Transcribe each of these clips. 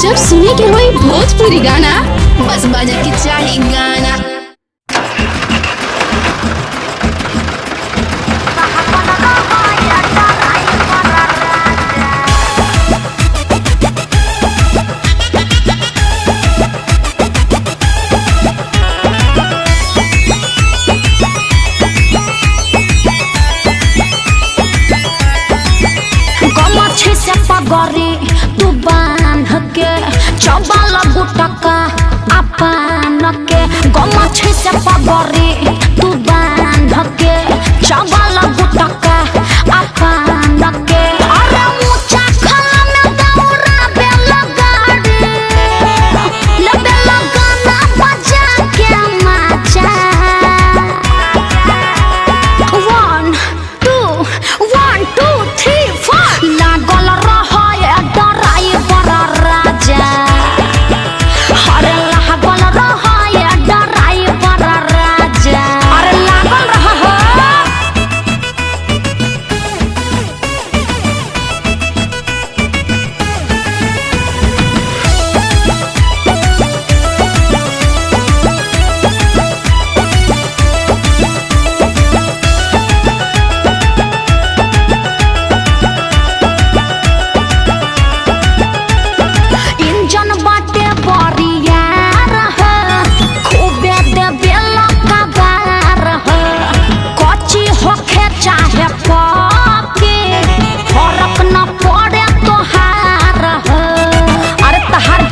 जब सुने के होई भोजपुरी गाना बस बजे के चाही गाना। पगरी तू बांध के चबाल गुटका अपन के गमछी से पगरी तू बांध के चबाल गुटका अपन के अरे ऊंचा खला में दौड़ा बेल गाड़ी लबे लगाना बजा के मचा 1 2 3 4 लागल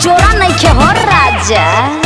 जोड़ा नहीं के हो राजा।